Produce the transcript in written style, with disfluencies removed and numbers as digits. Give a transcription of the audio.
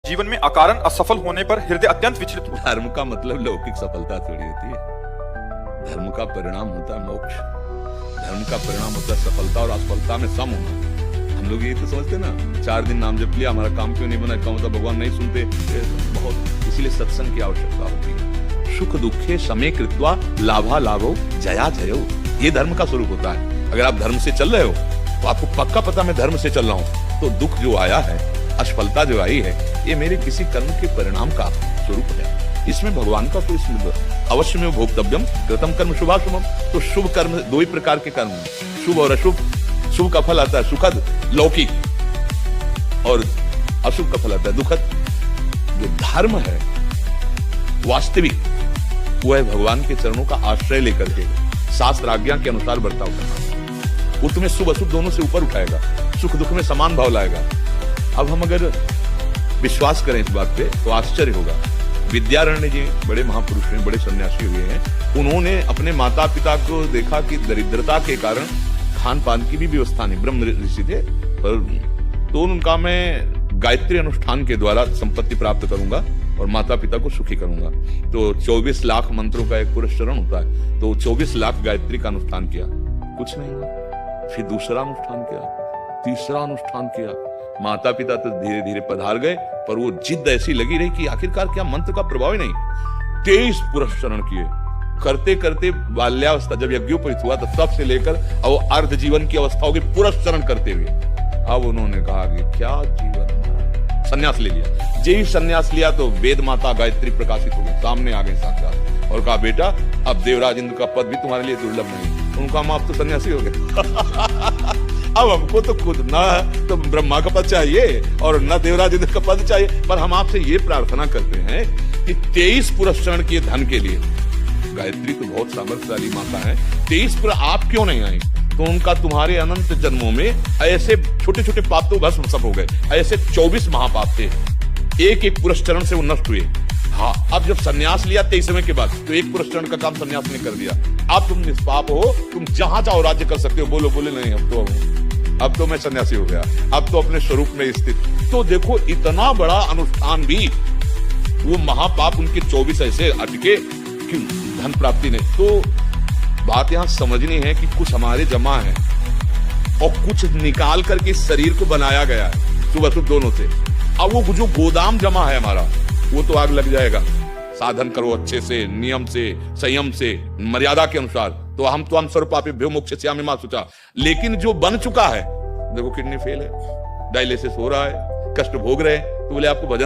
जीवन में अकारण असफल होने पर हृदय अत्यंत विचलित होता है। धर्म का मतलब लौकिक सफलता थोड़ी होती है। धर्म का परिणाम होता है मोक्ष। धर्म का परिणाम होता है सफलता और असफलता में सम होना। हम लोग ये तो समझते ना, 4 दिन नाम जप लिया, हमारा काम क्यों नहीं बना, इसका मतलब भगवान नहीं सुनते। बहुत इसलिए सत्संग की आवश्यकता होती है। सुख दुखे समे कृत्वा लाभा लाभो जया जयो, ये धर्म का स्वरूप होता है। अगर आप धर्म से चल रहे हो तो आपको पक्का पता मैं धर्म से चल रहा हूं, तो दुख जो आया है, असफलता जो आई है, ये मेरे किसी कर्म के परिणाम का स्वरूप है। इसमें भगवान का कोई स्मृत अवश्य में भोक्तव्यम कृतम कर्म शुभाशुभम। तो शुभ कर्म 2 ही प्रकार के कर्म, शुभ और अशुभ। शुभ का फल आता है सुखद लौकिक, और अशुभ का फल आता है दुखद। जो धर्म है वास्तविक, वो है भगवान के चरणों का आश्रय लेकर के शास्त्र आज्ञा के अनुसार बर्ताव करना। वो तुम्हें शुभ अशुभ दोनों से ऊपर उठाएगा, सुख दुख में समान भाव लाएगा। अब हम अगर विश्वास करें इस बात पे तो आश्चर्य होगा। विद्यारण्य जी बड़े महापुरुष हैं, बड़े सन्यासी हुए हैं। उन्होंने अपने माता पिता को देखा कि दरिद्रता के कारण खान पान की भी व्यवस्था नहीं, ब्रह्म ऋषि थे, पर तो उनका मैं गायत्री अनुष्ठान के द्वारा संपत्ति प्राप्त करूंगा और माता पिता को सुखी करूंगा। तो 24 लाख मंत्रों का एक पुरस्चरण होता है, तो 24 लाख गायत्री का अनुष्ठान किया, कुछ नहीं हुआ। फिर दूसरा अनुष्ठान किया, तीसरा अनुष्ठान किया। माता पिता तो धीरे धीरे पधार गए, पर वो जिद ऐसी लगी रही कि आखिरकार क्या मंत्र का प्रभाव ही नहीं। 23 पुरस्चरण किए, करते करते बाल्यावस्था जब यज्ञोपवीत हुआ, तो तब से लेकर अब अर्ध जीवन की अवस्था होगी पुरस्चरण करते हुए। अब उन्होंने कहा कि क्या जीवन, संन्यास ले लिया। जय संन्यास लिया तो वेद माता गायत्री प्रकाशित हो गई, सामने आ गए साक्षात, और कहा बेटा अब देवराज इंद्र का पद भी तुम्हारे लिए दुर्लभ नहीं। उनका हम आप तो सन्यासी हो गए। अब हमको तो खुद ना तो ब्रह्मा का पद चाहिए और न देवराज इंद्र का पद चाहिए, पर हम आपसे ये प्रार्थना करते हैं कि 23 पुरस्चरण किए धन के लिए, गायत्री तो बहुत सामर्थ्यशाली माता है, 23 पर आप क्यों नहीं आई? तो उनका तुम्हारे अनंत जन्मों में ऐसे छोटे छोटे पाप तो भस्म सब हो गए, ऐसे 24 महापाप थे, एक एक पुरस्चरण से वो नष्ट हुए। हाँ, अब जब सन्यास लिया 23वें के बाद, तो एक पुरस्चरण का काम सन्यास ने कर दिया। अब तुम निष्पाप हो, तुम जहां चाहो राज्य कर सकते हो। बोलो बोले नहीं, अब तो मैं सन्यासी हो गया, अब तो अपने स्वरूप में स्थित। तो देखो इतना बड़ा अनुष्ठान भी, वो महापाप उनके 24 ऐसे अटके कि धन प्राप्ति नहीं। तो बात यहां समझनी है कि कुछ हमारे जमा है और कुछ निकाल करके शरीर को बनाया गया है, शुभ अशुभ दोनों से। अब वो जो गोदाम जमा है हमारा, वो तो आग लग जाएगा। साधन करो अच्छे से, नियम से, संयम से, मर्यादा के अनुसार, तो हम स्वरूपाभ्यो मोक्षयिष्यामि मा शुचा। लेकिन जो बन चुका है, देखो किडनी फेल है, डायलिसिस हो रहा है, कष्ट भोग रहे हैं, तो बोले आपको भजन का